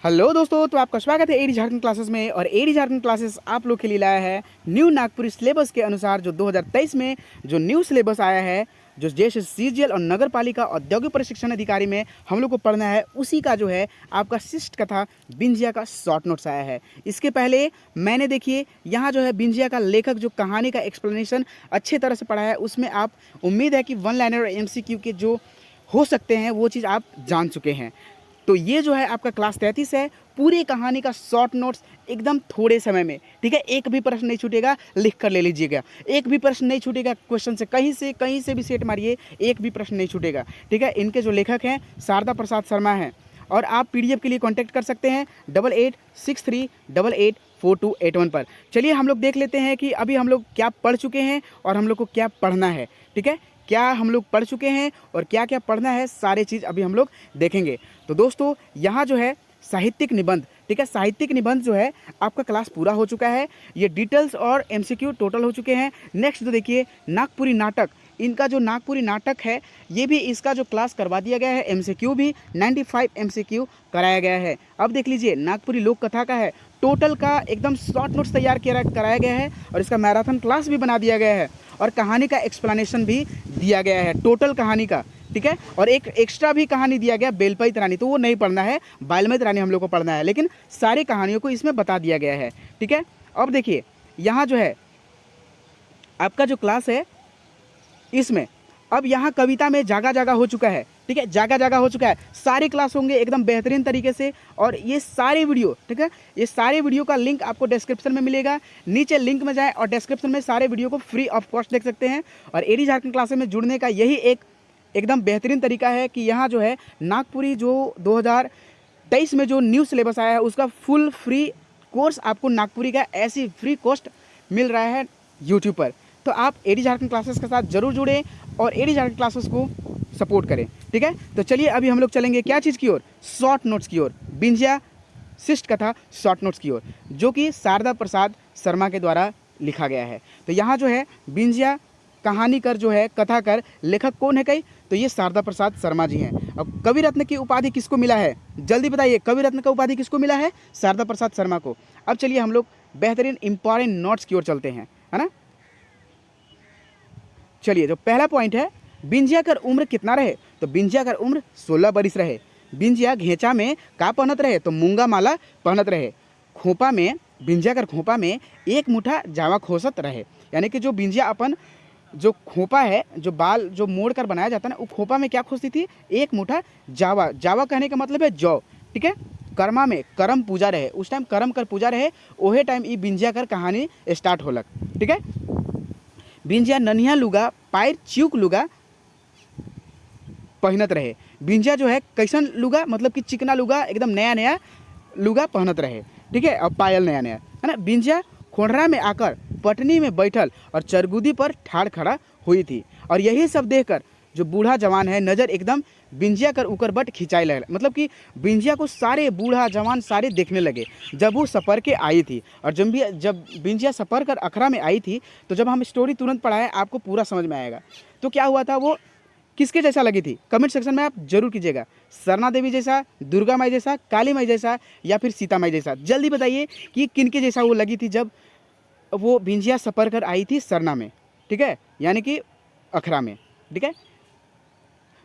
Hello दोस्तों, तो आपका स्वागत है एडी झारखंड क्लासेस में। और एडी झारखंड क्लासेस आप लोग के लिए लाया है न्यू नागपुरी सिलेबस के अनुसार जो 2023 में जो न्यू सिलेबस आया है, जो जैसे सीजीएल और नगर पालिका औद्योगिक प्रशिक्षण अधिकारी में हम लोग को पढ़ना है, उसी का जो है आपका शिष्ट कथा बिंजिया का शॉर्ट नोट्स आया है। इसके पहले मैंने देखिए यहाँ जो है बिंजिया का लेखक जो कहानी का एक्सप्लेनेशन अच्छे तरह से पढ़ा है, उसमें आप उम्मीद है कि वन लाइनर और एमसीक्यू के जो हो सकते हैं वो चीज़ आप जान चुके हैं। तो ये जो है आपका क्लास 33 है, पूरी कहानी का शॉर्ट नोट्स एकदम थोड़े समय में, ठीक है। एक भी प्रश्न नहीं छूटेगा, लिख कर ले लीजिएगा। एक भी प्रश्न नहीं छूटेगा, क्वेश्चन से कहीं से भी सेट मारिए, एक भी प्रश्न नहीं छूटेगा, ठीक है। इनके जो लेखक हैं शारदा प्रसाद शर्मा हैं। और आप पीडीएफ के लिए कांटेक्ट कर सकते हैं 8863884281 पर। चलिए हम लोग देख लेते हैं कि अभी हम लोग क्या पढ़ चुके हैं और हम लोग को क्या पढ़ना है, ठीक है। क्या हम लोग पढ़ चुके हैं और क्या क्या पढ़ना है, सारे चीज़ अभी हम लोग देखेंगे। तो दोस्तों यहाँ जो है साहित्यिक निबंध, ठीक है, साहित्यिक निबंध जो है आपका क्लास पूरा हो चुका है। ये डिटेल्स और एमसीक्यू टोटल हो चुके हैं। नेक्स्ट जो देखिए नागपुरी नाटक, इनका जो नागपुरी नाटक है ये भी इसका जो क्लास करवा दिया गया है, एमसीक्यू भी 95 एमसीक्यू कराया गया है। अब देख लीजिए नागपुरी लोक कथा का है, टोटल का एकदम शॉर्ट नोट्स तैयार कराया गया है और इसका मैराथन क्लास भी बना दिया गया है और कहानी का एक्सप्लेनेशन भी दिया गया है टोटल कहानी का, ठीक है। और एक एक्स्ट्रा भी कहानी दिया गया बेलपैत रानी, तो वो नहीं पढ़ना है, बालमैत रानी हम लोग को पढ़ना है, लेकिन सारी कहानियों को इसमें बता दिया गया है, ठीक है। अब देखिए यहाँ जो है आपका जो क्लास है इसमें अब यहाँ कविता में जागा जागा हो चुका है, ठीक है, जागा जागा हो चुका है। सारे क्लास होंगे एकदम बेहतरीन तरीके से और ये सारे वीडियो, ठीक है, ये सारे वीडियो का लिंक आपको डिस्क्रिप्शन में मिलेगा। नीचे लिंक में जाएं और डिस्क्रिप्शन में सारे वीडियो को फ्री ऑफ कॉस्ट देख सकते हैं। और एडी झारखंड क्लासेस में जुड़ने का यही एक एकदम बेहतरीन तरीका है कि यहाँ जो है नागपुरी जो 2023 में जो न्यू सिलेबस आया है उसका फुल फ्री कोर्स आपको नागपुरी का ऐसी फ्री कॉस्ट मिल रहा है यूट्यूब पर। तो आप एडी झारखंड क्लासेस के साथ जरूर जुड़ें और एडी झारखंड क्लासेस को सपोर्ट करें, ठीक है। तो चलिए अभी हम लोग चलेंगे क्या चीज़ की ओर, शॉर्ट नोट्स की ओर, बिंजिया शिष्ट कथा शॉर्ट नोट्स की ओर, जो कि शारदा प्रसाद शर्मा के द्वारा लिखा गया है। तो यहाँ जो है बिंजिया कहानी कर जो है कथा कर, लेखक कौन है कई, तो ये शारदा प्रसाद शर्मा जी हैं। अब कवि रत्न की उपाधि किसको मिला है, जल्दी बताइए, कवि रत्न का उपाधि किसको मिला है, शारदा प्रसाद शर्मा को। अब चलिए हम लोग बेहतरीन इंपॉर्टेंट नोट्स की ओर चलते हैं, है ना। चलिए जो पहला पॉइंट है, बिंजिया कर उम्र कितना रहे, तो बिंजिया कर उम्र 16 बरिस रहे। बिंजिया घेचा में का पहनत रहे, तो मूंगा माला पहनत रहे। खोपा में बिंजिया कर खोपा में एक मुठा जावा खोसत रहे, यानी कि जो बिंजिया अपन जो खोपा है, जो बाल जो मोड़ कर बनाया जाता है ना, वो खोपा में क्या खोसती थी, एक मुठा जावा। जावा कहने का मतलब है जौ, ठीक है। कर्मा में करम पूजा रहे, उस टाइम करम कर पूजा रहे, ओहे टाइम ये बिंजिया कर कहानी स्टार्ट होलक, ठीक है। बिंजिया ननिया लुगा पायर चिउक लुगा पहनत रहे। बिंजिया जो है कैसन लुगा, मतलब कि चिकना लुगा, एकदम नया नया लुगा पहनत रहे, ठीक है, और पायल नया नया, है ना। बिंजिया खोंडरा में आकर पटनी में बैठल और चरगुदी पर ठाड़ खड़ा हुई थी। और यही सब देखकर जो बूढ़ा जवान है नज़र एकदम बिंजिया कर ऊपर बट खिंचाई लगे, मतलब कि बिंजिया को सारे बूढ़ा जवान सारे देखने लगे जब वो सफ़र के आई थी। और जब बिंजिया सफ़र कर अखरा में आई थी, तो जब हम स्टोरी तुरंत पढ़ाएं आपको पूरा समझ में आएगा। तो क्या हुआ था, वो किसके जैसा लगी थी, कमेंट सेक्शन में आप जरूर कीजिएगा। सरना देवी जैसा, दुर्गा माई जैसा, काली माई जैसा, या फिर सीता माई जैसा, जल्दी बताइए कि किनके जैसा वो लगी थी जब वो बिंजिया सफ़र कर आई थी सरना में, ठीक है, यानी कि अखरा में, ठीक है।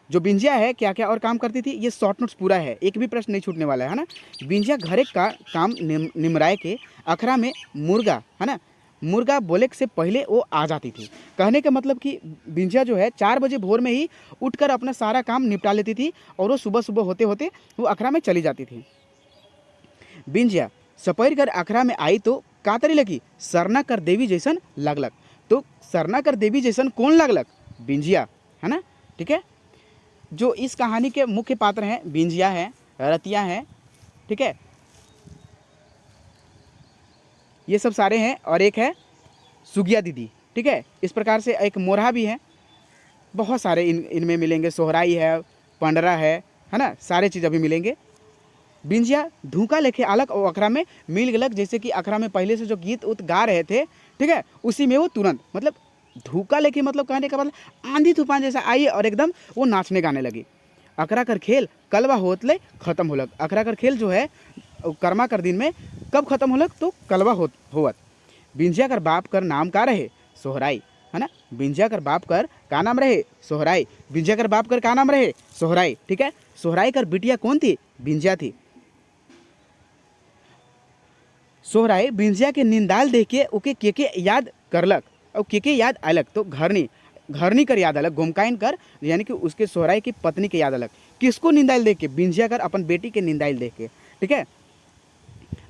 जो बिंजिया है क्या क्या और काम करती थी, ये शॉर्ट नोट्स पूरा है, एक भी प्रश्न नहीं छूटने वाला है ना। बिंजिया घरे का काम निमराए के अखरा में मुर्गा, है ना, मुर्गा बोले से पहले वो आ जाती थी। कहने का मतलब कि बिंजिया जो है 4 बजे भोर में ही उठकर अपना सारा काम निपटा लेती थी और वो सुबह सुबह होते होते वो अखरा में चली जाती थी। बिंजिया सपैर कर अखरा में आई तो कातरी लगी, सरना कर देवी जैसन लगलक। तो सरना कर देवी जैसन कौन लगलक, बिंजिया, है ना, ठीक है। जो इस कहानी के मुख्य पात्र हैं बिंजिया हैं, रतिया हैं, ठीक है, ये सब सारे हैं। और एक है सुगिया दीदी, ठीक है। इस प्रकार से एक मोरहा भी है, बहुत सारे इनमें मिलेंगे, सोहराई है, पंडरा है ना, सारे चीज़ अभी मिलेंगे। बिंजिया धूका लेके आलक और अखरा में मिल गलक, जैसे कि अखरा में पहले से जो गीत उत गा रहे थे, ठीक है, उसी में वो तुरंत मतलब धूका लेके मतलब कहने का मतलब आंधी तूफान जैसा आई और एकदम वो नाचने गाने लगी। अखरा कर खेल कलवा होतले खत्म होलक। अखरा कर खेल जो है कर्मा कर दिन में कब खत्म होलक तो कलवा होवत। बिंजिया कर बाप कर नाम का रहे सोहराई, है ना। बिंजिया कर बाप कर का नाम रहे सोहराई। बिंजिया कर बाप कर का नाम रहे सोहराई, ठीक है। सोहराई कर बिटिया कौन थी? बिंजिया थी। सोहराई बिंजिया के निंदाल देख के ओके के याद करलक और के याद अलग तो घरनी कर याद अलग, गोमकाइन कर यानी कि उसके सोहराई की पत्नी के याद अलग। किसको निंदाइल देख के? बिंजिया कर अपन बेटी के निंदाइल देख के, ठीक है।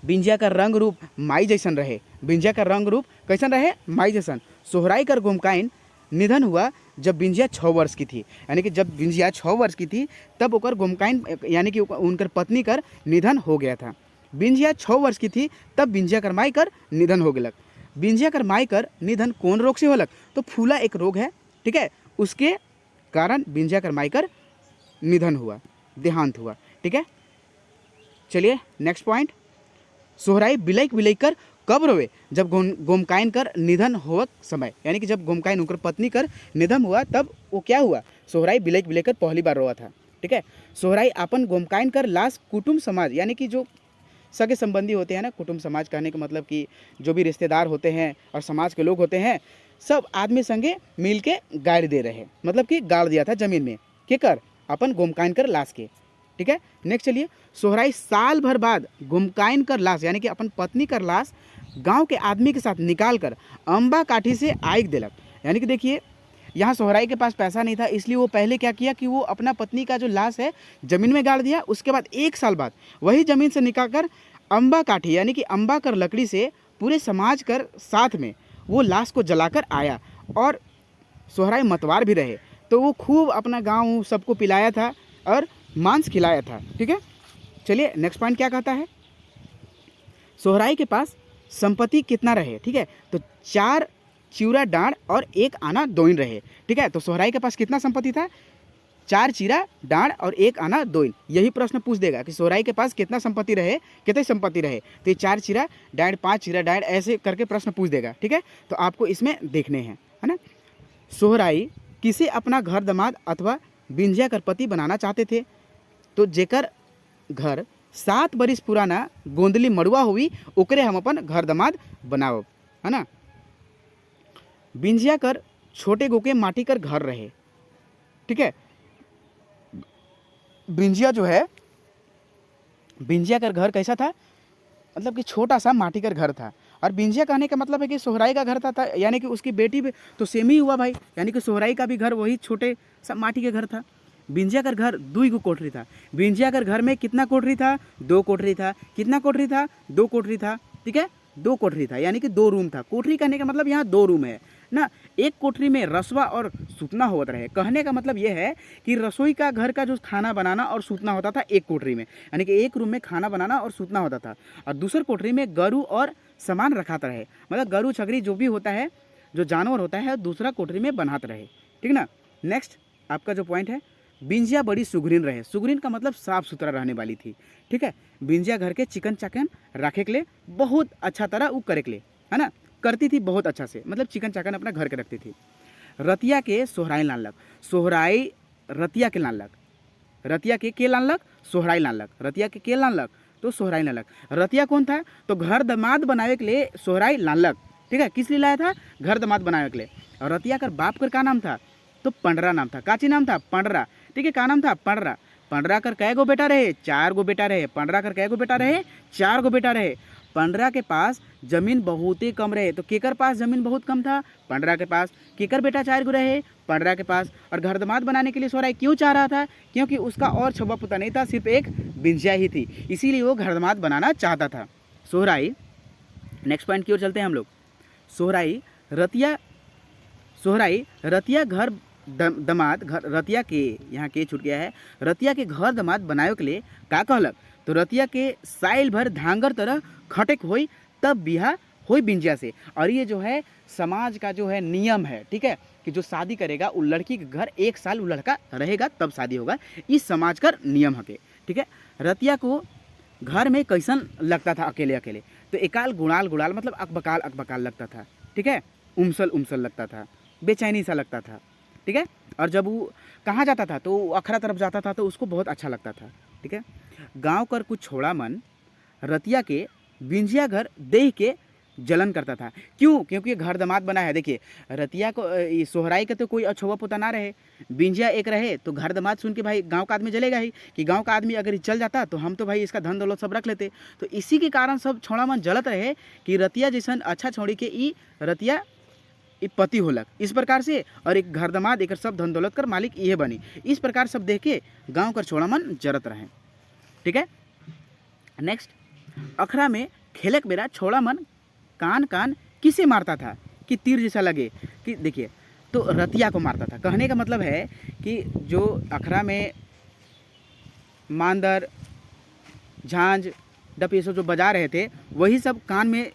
बिंजिया का रंग रूप माई जैसन रहे। बिंजिया का रंग रूप कैसन रहे? माई जैसन। सोहराई कर गोमकाइन निधन हुआ जब बिंजिया 6 वर्ष की थी, यानी कि जब बिंजिया 6 वर्ष की थी तब ओकर गोमकाइन यानी कि उनकर पत्नी कर निधन हो गया था। बिंजिया 6 वर्ष की थी तब बिंजिया कर माई कर निधन हो गलक। बिंजिया कर माई कर निधन कौन रोग से होलक? तो फूला एक रोग है, ठीक है, उसके कारण बिंजिया कर माई कर निधन हुआ, देहांत हुआ, ठीक है। चलिए नेक्स्ट पॉइंट। सोहराई बिलैक कर कब रोवे? जब गोमकाइन कर निधन होवक समय, यानी कि जब गोमकाइन उनकर पत्नी कर निधन हुआ तब वो क्या हुआ? सोहराई बिलैक कर पहली बार रोवा था, ठीक है। सोहराई अपन गोमकाइन कर लाश कुटुंब समाज यानी कि जो सगे संबंधी होते हैं ना, कुटुंब समाज कहने का मतलब कि जो भी रिश्तेदार होते हैं और समाज के लोग होते हैं, सब आदमी संगे मिल के गाड़ दे रहे, मतलब कि गाड़ दिया था जमीन में, के कर अपन गोमकाइन कर लाश के, ठीक है। नेक्स्ट चलिए। सोहराई साल भर बाद गोमकाइन कर लाश यानी कि अपन पत्नी कर लाश गांव के आदमी के साथ निकाल कर अम्बा काठी से आग दिलक। यानी कि देखिए यहाँ सोहराई के पास पैसा नहीं था, इसलिए वो पहले क्या किया कि वो अपना पत्नी का जो लाश है ज़मीन में गाड़ दिया। उसके बाद 1 साल बाद वही ज़मीन से निकाल कर अम्बा काठी यानी कि अम्बा कर लकड़ी से पूरे समाज कर साथ में वो लाश को जलाकर आया। और सोहराई मतवार भी रहे तो वो खूब अपना गाँव सबको पिलाया था और मांस खिलाया था, ठीक है। चलिए नेक्स्ट पॉइंट क्या कहता है। सोहराई के पास संपत्ति कितना रहे? ठीक है, तो 4 चिवरा डांड और 1 आना दोइन रहे, ठीक है। तो सोहराई के पास कितना संपत्ति था? 4 चिरा डांड और 1 आना दोइन। यही प्रश्न पूछ देगा कि सोहराई के पास कितना संपत्ति रहे, कितनी संपत्ति रहे। तो ये 4 चिरा डांड 5 चिरा डांड ऐसे करके प्रश्न पूछ देगा, ठीक है। तो आपको इसमें देखने हैं, है ना। सोहराई किसे अपना घर दमाद अथवा बिंजिया कर पति बनाना चाहते थे? तो जेकर घर 7 बरिस पुराना गोंदली मड़ुआ हुई ओकरे हम अपन घर दमाद बनाओ, है ना। बिंजिया कर छोटे गोके माटी कर घर रहे, ठीक है। बिंजिया जो है, बिंजिया कर घर कैसा था? मतलब कि छोटा सा माटी का घर था। और बिंजिया कहने का मतलब है कि सोहराई का घर था यानी कि उसकी बेटी भी तो सेम ही हुआ भाई, यानी कि सोहराई का भी घर वही छोटे सा माटी के घर था। बिंजिया का घर 2 कोठरी था। बिंजिया का घर में कितना कोठरी था? 2 कोठरी था। कितना कोठरी था? 2 कोठरी था, ठीक है, 2 कोठरी था, यानी कि 2 रूम था। कोठरी कहने का मतलब यहाँ 2 रूम है ना। एक कोठरी में रसवा और सूतना होता रहे। कहने का मतलब ये है कि रसोई का घर का जो खाना बनाना और सूतना होता था एक कोठरी में, यानी कि एक रूम में खाना बनाना और सूतना होता था। और दूसर कोठरी में गरू और सामान रखाता रहे, मतलब गरू छगरी जो भी होता है, जो जानवर होता है, दूसरा कोठरी में बनाते रहे, ठीक ना। नेक्स्ट आपका जो पॉइंट है, बिंजिया बड़ी सुगरीन रहे। सुगरीन का मतलब साफ सुथरा रहने वाली थी, ठीक है। बिंजिया घर के चिकन चाकन रखे के लिए बहुत अच्छा तरह वो करे के लिए, है ना, करती थी बहुत अच्छा से, मतलब चिकन चाकन अपना घर के रखती थी। रतिया के सोहराई लानलक। सोहराई रतिया के लानलक। रतिया के लानलक? सोहराई लानलक। रतिया के लानलक? तो सोहराई लानलक। रतिया कौन था? तो घर दमाद बनावे के लिए सोहराई लानलक, ठीक है। किस लिए लाया था? घर दमाद बनावे के लिए। और रतिया कर बाप कर का नाम था? तो पंडरा नाम था। काची नाम था? पंडरा, ठीक है। का नाम था? पंडरा। पंडरा कर कै गो बेटा रहे? 4 गो बेटा रहे। पंडरा कर कै गो बेटा रहे? 4 गो बेटा रहे। पंडरा के पास जमीन बहुत ही कम रहे। तो केकर पास जमीन बहुत कम था? पंडरा के पास। केकर बेटा 4 गो रहे? पंडरा के पास। और घर दमाद बनाने के लिए सोहराई क्यों चाह रहा था? क्योंकि उसका और छुआ पुता नहीं था, सिर्फ एक बिंजिया ही थी, इसीलिए वो घर दमाद बनाना चाहता था सोहराई। नेक्स्ट पॉइंट की ओर चलते हैं हम लोग। सोहराई रतिया घर दमाद घर रतिया के, यहाँ के छूट गया है, रतिया के घर दमाद बनावे के लिए का कहलक? तो रतिया के साइल भर धांगर तरह खटेक होई तब बिहा होई बिंजिया से। और ये जो है समाज का जो है नियम है, ठीक है, कि जो शादी करेगा वो लड़की के घर 1 साल वो लड़का रहेगा तब शादी होगा, इस समाज का नियम है, ठीक है। रतिया को घर में कैसन लगता था अकेले अकेले? तो एकाल गुड़ाल गुड़ाल मतलब अकबकाल लगता था, ठीक है। उमसल लगता था, बेचैनी सा लगता था, ठीक है। और जब वो कहाँ जाता था तो अखरा तरफ जाता था तो उसको बहुत अच्छा लगता था, ठीक है। गांव कर कुछ छोड़ा मन रतिया के बिंजिया घर देख के जलन करता था। क्यों? क्योंकि ये घर दामाद बना है। देखिए रतिया को सोहराई के तो कोई अछुआ पोता ना रहे, बिंजिया एक रहे, तो घर दामाद सुन के भाई गांव का आदमी जलेगा ही कि गांव का आदमी अगर चल जाता तो हम तो भाई इसका धन दौलत सब रख लेते। तो इसी के कारण सब छौड़ा मन जलत रहे कि रतिया जैसन अच्छा छौड़ी के ई रतिया पति होलक इस प्रकार से, और एक घर दामाद एक सब धन दौलत कर मालिक ये बनी। इस प्रकार सब देख के गाँव कर छौड़ा मन जरत रहे। ठीक है। नेक्स्ट, अखड़ा में खेलक बेरा छौड़ा मन कान कान किसे मारता था कि तीर जैसा लगे कि देखिए, तो रतिया को मारता था। कहने का मतलब है कि जो अखड़ा में मांदर झांझ डप ये सब जो बजा रहे थे वही सब कान में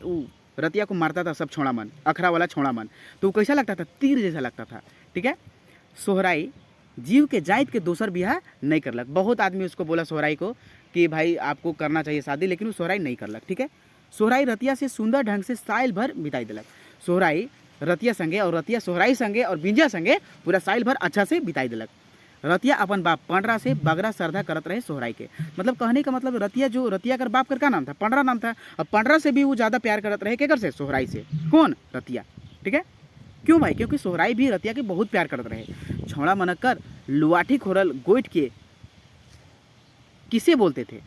रतिया को मारता था सब छौड़ा मन, अखड़ा वाला छौड़ा मन। तो कैसा लगता था? तीर जैसा लगता था। ठीक है। सोहराई जीव के जाइत के दोसर बियाह नहीं करलक। बहुत आदमी उसको बोला सोहराई को कि भाई आपको करना चाहिए शादी, लेकिन वो सोहराई नहीं करलक। ठीक है। सोहराई रतिया से सुंदर ढंग से साइल भर बिताई दिलक। सोहराई रतिया संगे और रतिया सोहराई संगे और बिंजिया संगे पूरा साइल भर अच्छा से बिताई दिलक। रतिया अपन बाप पंडरा से बगरा श्रद्धा करत रहे सोहराई के। मतलब कहने का मतलब रतिया जो रतिया कर बाप कर का नाम था? पंडरा नाम था। और पंडरा से भी वो ज़्यादा प्यार करत रहे केकर से? सोहराई से। कौन? रतिया। ठीक है। क्यों भाई? क्योंकि सोहराई भी रतिया के बहुत प्यार करत रहे। छौड़ा मनकर लुआठी खोरल गोइठ के किसे बोलते थे?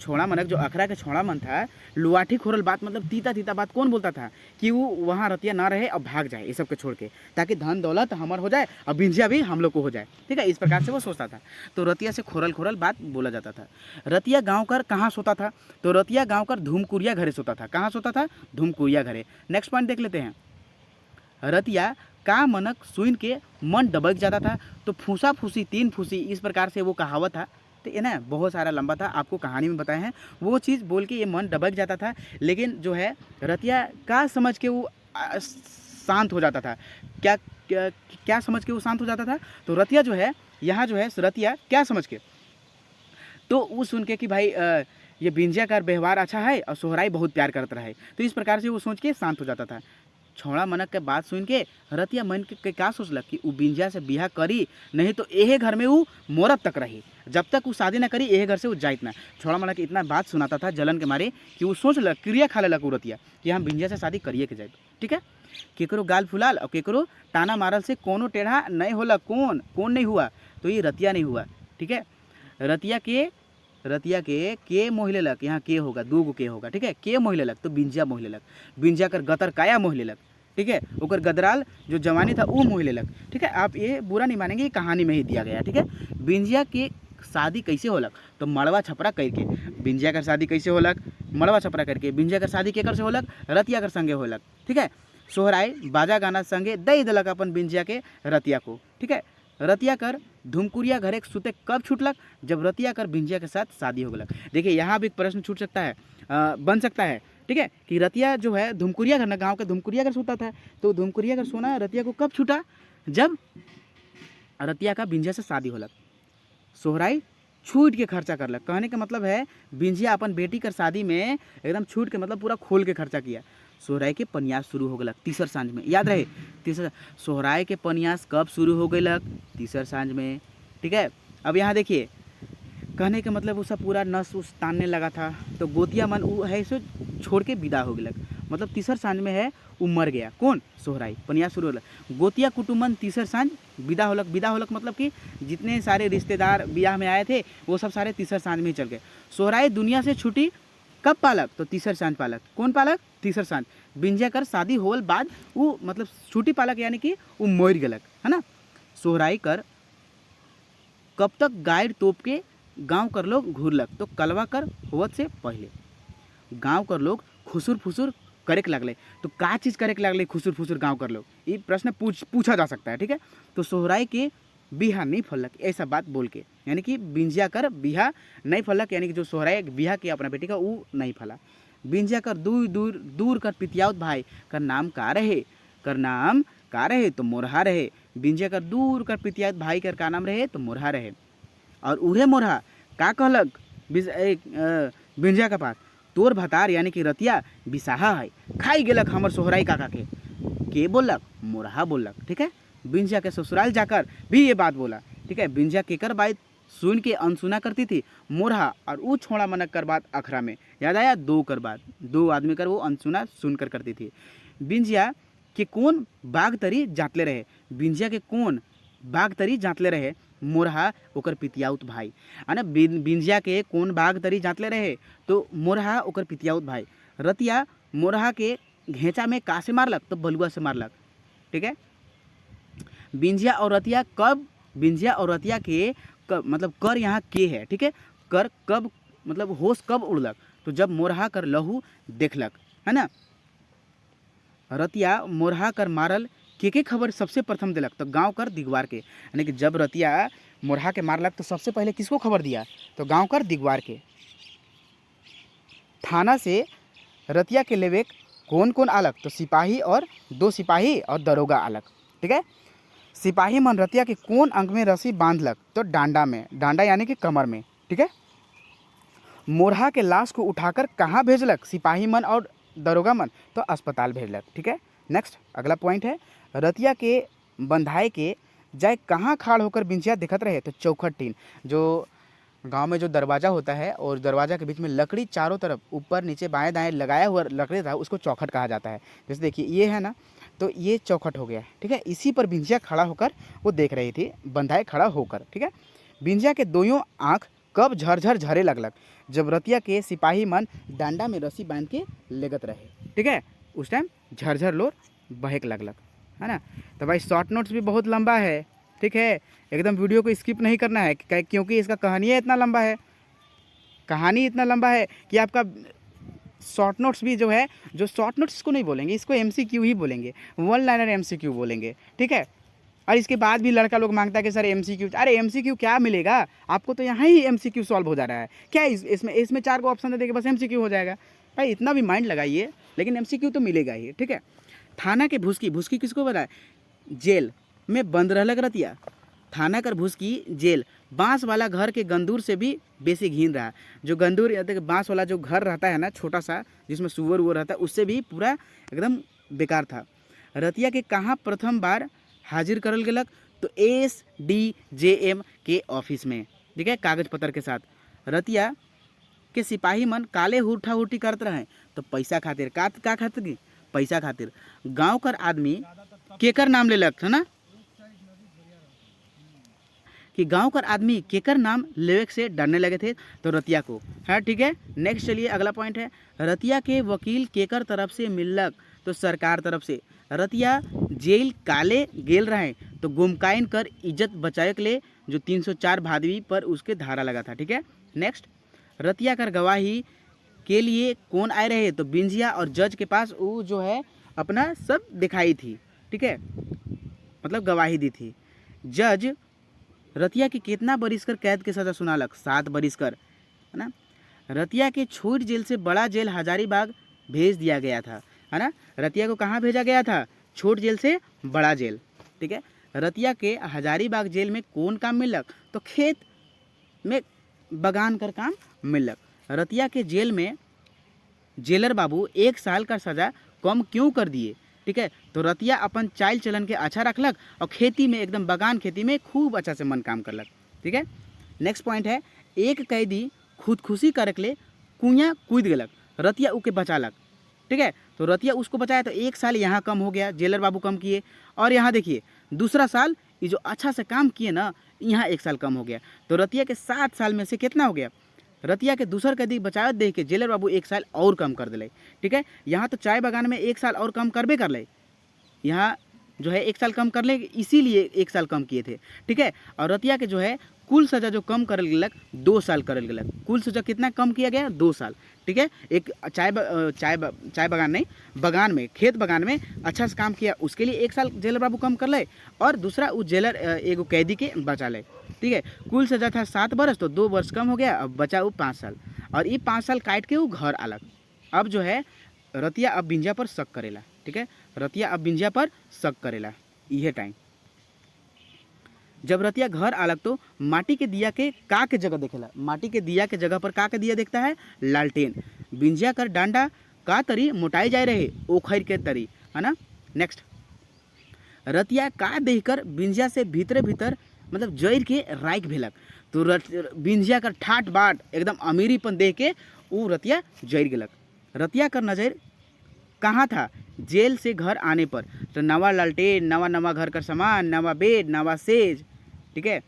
छौड़ा मनक जो अखड़ा के छौड़ा मन था, लुआठी खोरल बात मतलब तीता तीता बात कौन बोलता था? कि वो वहाँ रतिया ना रहे और भाग जाए ये सब के छोड़ के, ताकि धन दौलत हमर हो जाए और बिंजिया भी हम लोग को हो जाए। ठीक है। इस प्रकार से वो सोचता था। तो रतिया से खोरल खोरल बात बोला जाता था। रतिया गाँव कर कहाँ सोता था? तो रतिया गाँव कर धूमकुरिया घरे सोता था। कहाँ सोता था? धूमकुरिया घरे। नेक्स्ट पॉइंट देख लेते हैं। रतिया का मनक सुन के मन डबक जाता था। तो फूसा फूसी तीन फूसी इस प्रकार से वो कहावत था। तो ये ना बहुत सारा लंबा था, आपको कहानी में बताए हैं। वो चीज़ बोल के ये मन दबक जाता था, लेकिन जो है रतिया का समझ के वो शांत हो जाता था। क्या क्या क्या समझ के वो शांत हो जाता था? तो रतिया जो है यहाँ जो है रतिया क्या समझ के, तो वो सुन के कि भाई ये बिंजिया का व्यवहार अच्छा है और सोहराई बहुत प्यार करता रहे, तो इस प्रकार से वो सोच के शांत हो जाता था। छौड़ा मनक के बात सुन के रतिया मन के क्या सोचलक कि वो बिंजिया से बिहा करी, नहीं तो यही घर में वो मोरत तक रही। जब तक वो शादी ना करी यही घर से वो जाइत ना। छौड़ा मनक इतना बात सुनाता था जलन के मारे कि वो सोचलक, क्रिया खा लेलक रतिया कि हम बिंजिया से शादी करिए के जाए। ठीक है। केकरो गाल फुलाल और केकरो टाना मारल से कोनो टेढ़ा नहीं होला। कौन कौन नहीं हुआ? तो ये रतिया नहीं हुआ। ठीक है। रतिया के मोह लेलक, यहाँ के होगा, दो गो के होगा। ठीक है। के मोह लेलक तो बिंजिया मोह लेलक। बिंजिया कर गतर काया मोह लेलक। ठीक है। ओकर गदराल जो जवानी था वो मोह लेलक। ठीक है। आप ये बुरा नहीं मानेंगे, कहानी में ही दिया गया। ठीक है। बिंजिया के शादी कैसे होलक? तो मड़वा छपरा करके। बिंजिया कर शादी कैसे होलक? मड़वा छपरा करके। बिंजिया कर शादी केकर से होलक? रतिया कर संगे होलक। ठीक है। सोहराई बाजा गाना संगे दई दिलक अपन बिंजिया के रतिया को। ठीक है। रतिया कर धूमकुरिया घरे सुते कब छूटलक? जब रतिया कर बिंजिया के साथ शादी हो गलक। देखिए यहाँ भी एक प्रश्न छूट सकता है, बन सकता है। ठीक है। कि रतिया जो है धूमकुरिया घर ना, गाँव के धूमकुरिया घर सोता था, तो धूमकुरिया घर सोना रतिया को कब छूटा? जब रतिया का बिंजिया से शादी होलक। सोहराई छूट के खर्चा करलक। कहने का मतलब है बिंजिया अपन बेटी कर शादी में एकदम छूट के मतलब पूरा खोल के खर्चा किया। सोहराई के पन्यास शुरू हो गलक तीसर सांझ में। याद रहे तीसर सोहराई के पन्यास कब शुरू हो गलक? तीसर सांझ में। ठीक है। अब यहाँ देखिए कहने का मतलब वो सब पूरा नस उस तानने लगा था, तो गोतिया मन वो है सो छोड़ के विदा हो गलक। मतलब तीसर सांझ में है वो मर गया। कौन? सोहराई। पन्यास शुरू होलक। गोतिया कुटुम्बन तीसर सांझ विदा होलक। विदा होलक मतलब कि जितने सारे रिश्तेदार ब्याह में आए थे वो सब सारे तीसर सांझ में ही चल गए। सोहराई दुनिया से छुट्टी कब पालक? तो तीसर सांझ पालक। कौन पालक? तीसर सांझ। बिंजिया कर शादी होल बाद वो मतलब छुट्टी पालक, यानी कि वो मर गलक, है ना। सोहराई कर कब तक गाइड तोप के गांव कर लोग घूरलक? तो कलवा कर होवत से पहले गांव कर लोग खुसुर फुसुर करेक लगले। तो का चीज़ करेक लगले खुसुर फुसुर गांव कर लोग? ये प्रश्न पूछा जा सकता है। ठीक है। तो सोहराई के बिहा नहीं फलक ऐसा बात बोल के, यानी कि बिंजिया कर बिहा नहीं फलक, यानी कि जो सोहराई बिहा किया अपना बेटी का वो नहीं फला। बिंजिया कर दूर दूर दूर कर पितियाउत भाई कर नाम का रहे? कर नाम का रहे? तो मोरहा रहे। बिंजिया कर दूर कर पितियाउत भाई कर का नाम रहे? तो मोरहा रहे। और उहे मोरहा का कहलक बिंजिया का पास? तोर भतार यानी कि रतिया बिसाहा है, खाई गेलक हमर सोहराई काका के बोलक? मोरहा बोलक। ठीक है। बिंजिया के ससुराल जाकर भी ये बात बोला। ठीक है। बिंजिया केकर बात सुन के अनसुना करती थी मोरहा और ऊ छोड़ा मनक कर बात अखरा में। याद आया, दो कर बात, दो आदमी कर वो अनसुना सुनकर करती थी। बिंजिया के कौन बाग तरी जातले रहे, बिंजिया के कौन बाग तरी जातले रहे, मोरहा ओकर पितियाउत भाई। है ना, बिंजिया के कौन बाग तरी जातले रहे, तो मोरहा ओकर पितियाउत भाई। रतिया मोरहा के घेंचा में का से मारलक, तो बलुआ से मारलक। ठीक है, बिंजिया और रतिया कब, बिंजिया और रतिया के कब मतलब कर यहाँ के है। ठीक है, कर कब मतलब होश कब उड़लक, तो जब मोरहा कर लहू देखलक। है ना, रतिया मोरहा कर मारल के खबर सबसे प्रथम दिलक, तो गांव कर दिगवार के। यानी कि जब रतिया मोरहा के मारलक तो सबसे पहले किसको खबर दिया, तो गांव कर दिगवार के। थाना से रतिया के लेवे कौन कौन आलक, तो सिपाही और 2 सिपाही और दरोगा आलक। ठीक है, सिपाही मन रतिया के कौन अंग में रस्सी बांधलक, तो डांडा में, डांडा यानी कि कमर में। ठीक है, मोरहा के लाश को उठाकर कहाँ भेजलक, सिपाही मन और दरोगा मन, तो अस्पताल भेजलक। ठीक है, नेक्स्ट अगला पॉइंट है, रतिया के बंधाए के जाए कहाँ खाड़ होकर बिंजिया दिखत रहे, तो चौखट टीन। जो गांव में जो दरवाज़ा होता है और दरवाज़ा के बीच में लकड़ी चारों तरफ ऊपर नीचे बाएं दाएं लगाया हुआ लकड़ी था, उसको चौखट कहा जाता है। जैसे देखिए ये है ना, तो ये चौखट हो गया। ठीक है, इसी पर बिंजिया खड़ा होकर वो देख रही थी, बंधाए खड़ा होकर। ठीक है, बिंजिया के दोनों आँख कब झरझर झरे लगलक, जब रतिया के सिपाही मन डांडा में रस्सी बांध के लेगत रहे। ठीक है, उस टाइम झरझर लोर बहक लगलक। है ना, तो भाई शॉर्ट नोट्स भी बहुत लंबा है। ठीक है, एकदम वीडियो को स्किप नहीं करना है, क्योंकि इसका कहानी इतना लंबा है, कहानी इतना लंबा है कि आपका शॉर्ट नोट्स भी जो है, जो शॉर्ट नोट्स इसको नहीं बोलेंगे, इसको MCQ ही बोलेंगे, 1 लाइनर MCQ बोलेंगे। ठीक है, और इसके बाद भी लड़का लोग मांगता है कि सर MCQ, अरे MCQ क्या मिलेगा आपको, तो यहाँ ही MCQ सॉल्व हो जा रहा है क्या, इसमें 4 को ऑप्शन दे देंगे बस MCQ हो जाएगा। भाई इतना भी माइंड लगाइए, लेकिन MCQ तो मिलेगा ही। ठीक है, थाना के भुसकी, भुसकी किसको बताए, जेल में बंद रहलक रतिया। थाना कर भुसकी जेल, बांस वाला घर के गंदूर से भी बेसी घिन रहा। जो गंदूर या बांस वाला जो घर रहता है ना, छोटा सा जिसमें सुअर उवर रहता है, उससे भी पूरा एकदम बेकार था। रतिया के कहाँ प्रथम बार हाजिर करल गेलक, तो SDJM के ऑफिस में। ठीक है, कागज पत्र के साथ। रतिया के सिपाही मन काले हुठा हुटी करते रहे, तो पैसा खातिर, का खातिर, पैसा खातिर। गांव कर आदमी केकर नाम लेलक है ना, कि गांव कर आदमी केकर नाम लेवे से डरने लगे थे, तो रतिया को है। ठीक है, नेक्स्ट चलिए अगला पॉइंट है, रतिया के वकील केकर तरफ से मिललक, तो सरकार तरफ से। रतिया जेल काले गेल रहे, तो गुमकाइन कर इज्जत बचाए के लिए जो 304 भादवी पर उसके धारा लगा था। ठीक है, नेक्स्ट रतिया कर गवाही के लिए कौन आए रहे, तो बिंजिया और जज के पास वो जो है अपना सब दिखाई थी। ठीक है, मतलब गवाही दी थी। जज रतिया के कितना बरिस कर कैद के सज़ा सुनालक, 7 बरिस कर। है ना, रतिया के छोट जेल से बड़ा जेल हजारीबाग भेज दिया गया था। है ना, रतिया को कहाँ भेजा गया था, छोट जेल से बड़ा जेल। ठीक है, रतिया के हजारीबाग जेल में कौन काम मिलक, तो खेत में बगान कर काम मिलक। रतिया के जेल में जेलर बाबू 1 साल का सज़ा कम क्यों कर दिए। ठीक है, तो रतिया अपन चाल चलन के अच्छा रखलक और खेती में एकदम बगान खेती में खूब अच्छा से मन काम करलक। ठीक है, नेक्स्ट पॉइंट है, एक कैदी खुदकुशी करके ले कुइयाँ कूद गलक, रतिया उके बचालक। ठीक है, तो रतिया उसको बचाया, तो 1 साल यहाँ कम हो गया, जेलर बाबू कम किए। और यहाँ देखिए दूसरा साल ये जो अच्छा से काम किए ना, यहाँ 1 साल कम हो गया, तो रतिया के 7 साल में से कितना हो गया, रतिया के दूसर कैदी बचावत देख के जेलर बाबू 1 साल और कम कर दिले। ठीक है, यहाँ तो चाय बागान में 1 साल और कम करबे कर ले, यहाँ जो है 1 साल कम कर ले, इसीलिए 1 साल कम किए थे। ठीक है, और रतिया के जो है कुल सज़ा जो कम करल गेलक 2 साल करल गेलक, कुल सज़ा कितना कम किया गया, 2 साल। ठीक है, एक चाय बागान नहीं, बगान में, खेत बगान में अच्छा से काम किया, उसके लिए 1 साल जेलर बाबू कम कर ले, और दूसरा वो जेलर एगो कैदी के बचा ले। ठीक है, कुल सज़ा था 7 बरस, तो 2 वर्ष कम हो गया, अब बचा वो 5 साल, और ये 5 साल काट के वो घर आलक। अब जो है रतिया अब बिंजिया पर शक करेला। ठीक है, रतिया अब बिंजिया पर शक करेला। यह टाइम जब रतिया घर आलक, तो माटी के दिया के का के जगह देखेला, माटी के दिया के जगह पर का के दिया देखता है, लालटेन। बिंजिया कर डांडा का तरी मोटाई जाए रहे, ओखैर के तरी। है ना, नेक्स्ट रतिया का देखकर बिंजिया से भीतर भीतर मतलब जैर के राइक भेलक, तो बिंजिया कर ठाट बाट एकदम अमीरीपन देख के वो रतिया जर गलक। रतिया कर नजर कहाँ था? जेल से घर आने पर। तो नवा लालटेन, नवा नवा घर का सामान, नवा बेड, नवा सेज, ठीक है।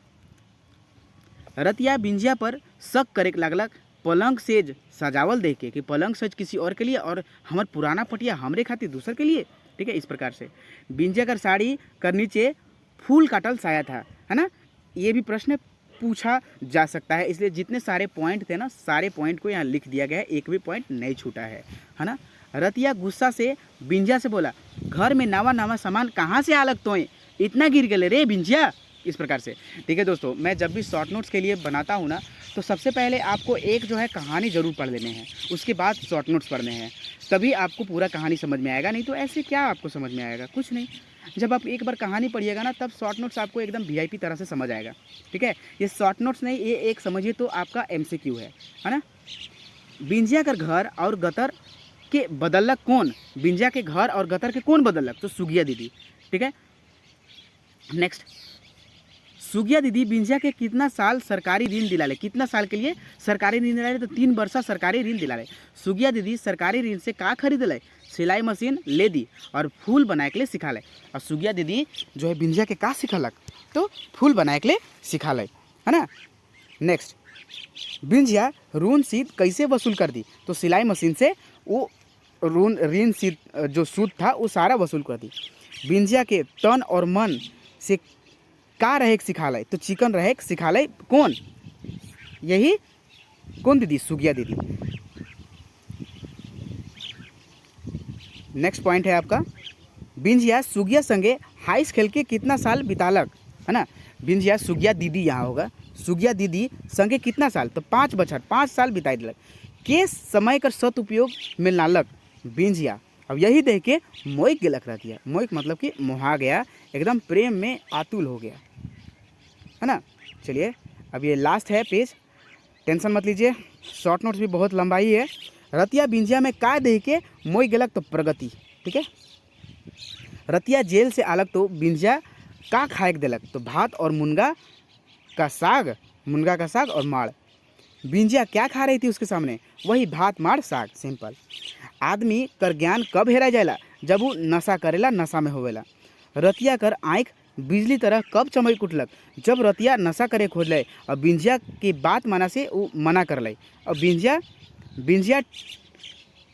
रतिया बिंजिया पर शक करे लागलक पलंग सेज सजावल देख के कि पलंग सेज किसी और के लिए और हमार पुराना पटिया हमरे खातिर दूसर के लिए, ठीक है। इस प्रकार से बिंजिया कर साड़ी कर नीचे फूल काटल साया था, है ना। ये भी प्रश्न पूछा जा सकता है, इसलिए जितने सारे पॉइंट थे ना, सारे पॉइंट को यहाँ लिख दिया गया है, एक भी पॉइंट नहीं छूटा है ना। रतिया गुस्सा से बिंजिया से बोला, घर में नवा नवा सामान कहाँ से आलक तो इतना गिर गए रे बिंजिया। इस प्रकार से, ठीक है दोस्तों। मैं जब भी शॉर्ट नोट्स के लिए बनाता हूँ ना, तो सबसे पहले आपको एक जो है कहानी ज़रूर पढ़ लेने हैं, उसके बाद शॉर्ट नोट्स पढ़ने हैं, तभी आपको पूरा कहानी समझ में आएगा। नहीं तो ऐसे क्या आपको समझ में आएगा? कुछ नहीं। जब आप एक बार कहानी पढ़िएगा ना, तब शॉर्ट नोट्स आपको एकदम वीआईपी तरह से समझ आएगा, ठीक है। ये शॉर्ट नोट्स नहीं, ये एक समझिए तो आपका एमसीक्यू है ना। बिंजिया कर घर और गतर के बदलक कौन? बिंजिया के घर और गतर के कौन बदलक? तो सुगिया दीदी, ठीक है। नेक्स्ट, सुगिया दीदी बिंजिया के कितना साल सरकारी ऋण दिला ले? कितना साल के लिए सरकारी ऋण दिला ले? तो 3 वर्ष सरकारी ऋण दिला ले। सुगिया दीदी सरकारी ऋण से का खरीद ले? सिलाई मशीन ले दी और फूल बनाए के लिए सिखा ले। और सुगिया दीदी जो है बिंजिया के का सिखालक? तो फूल बनाए के लिए सिखा ले, है ना। नेक्स्ट, बिंजिया ऋण सीध कैसे वसूल कर दी? तो सिलाई मशीन से वो ऋण सीध जो सूद था वो सारा वसूल कर दी। बिंजिया के तन और मन से का रहे सिखा ले? तो चिकन रहे सिखा ले कौन? यही कौन दीदी? सुगिया दीदी। नेक्स्ट पॉइंट है आपका, बिंजिया सुगिया संगे हाइस खेल के कितना साल बितालक, है ना। बिंजिया सुगिया दीदी यहाँ होगा, सुगिया दीदी संगे कितना साल? तो 5 बछर 5 साल बिताई दिलक। के समय का सदुपयोग में नालक बिंजिया। अब यही देख के मोइक गेलक रतिया। मोइक मतलब कि मोहा गया, एकदम प्रेम में आतुल हो गया, है ना। चलिए अब ये लास्ट है पेज, टेंशन मत लीजिए, शॉर्ट नोट्स भी बहुत लंबाई है। रतिया बिंजिया में का देख के मोई गेलक? तो प्रगति, ठीक है। रतिया जेल से आलक तो बिंजिया का खाए के देलक? तो भात और मुनगा का साग, मुनगा का साग और माड़। बिंजिया क्या खा रही थी उसके सामने? वही भात माड़ साग, सिंपल। आदमी कर ज्ञान कब हेरा जाएला? जब वो नशा करेला, नशा में होवेला। रतिया कर आँख बिजली तरह कब चमक उठलक? जब रतिया नशा करे खोज ले और बिंजिया की बात माना से वो मना कर ले। और बिंजिया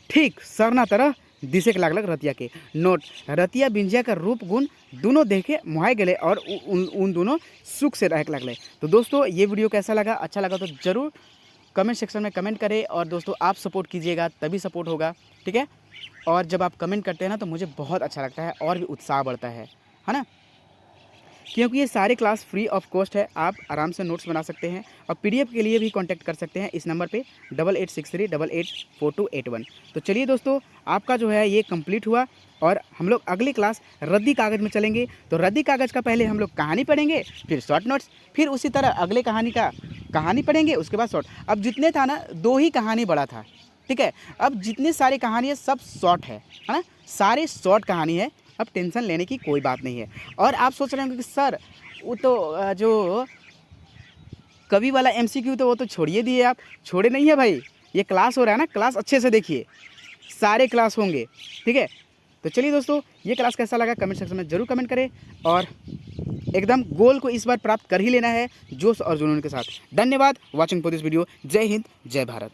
ठीक सरना तरह दिसे के लागलक रतिया के। नोट, रतिया बिंजिया का रूप गुण दोनों देखे मुहाय गए और उन दोनों सुख से रह लगले। तो दोस्तों ये वीडियो कैसा लगा? अच्छा लगा तो ज़रूर कमेंट सेक्शन में कमेंट करें। और दोस्तों आप सपोर्ट कीजिएगा तभी सपोर्ट होगा, ठीक है। और जब आप कमेंट करते हैं ना, तो मुझे बहुत अच्छा लगता है और भी उत्साह बढ़ता है ना। क्योंकि ये सारे क्लास फ्री ऑफ कॉस्ट है, आप आराम से नोट्स बना सकते हैं। और पीडीएफ के लिए भी कांटेक्ट कर सकते हैं इस नंबर पे 8863884281। तो चलिए दोस्तों, आपका जो है ये कंप्लीट हुआ और हम लोग अगली क्लास रद्दी कागज़ में चलेंगे। तो रद्दी कागज़ का पहले हम लोग कहानी पढ़ेंगे, फिर शॉर्ट नोट्स, फिर उसी तरह अगले कहानी पढ़ेंगे, उसके बाद शॉर्ट। अब जितने था ना, 2 ही कहानी बड़ा था, ठीक है। अब जितने सारे कहानी है सब शॉर्ट है ना, सारे शॉर्ट कहानी है। अब टेंशन लेने की कोई बात नहीं है। और आप सोच रहे होंगे कि सर वो तो जो कवि वाला एमसीक्यू तो वो तो छोड़िए दिए आप। छोड़े नहीं है भाई, ये क्लास हो रहा है ना, क्लास अच्छे से देखिए, सारे क्लास होंगे, ठीक है। तो चलिए दोस्तों, ये क्लास कैसा लगा कमेंट सेक्शन में ज़रूर कमेंट करें। और एकदम गोल को इस बार प्राप्त कर ही लेना है जोश और जुनून के साथ। धन्यवाद वॉचिंग फॉर दिस वीडियो। जय हिंद, जय भारत।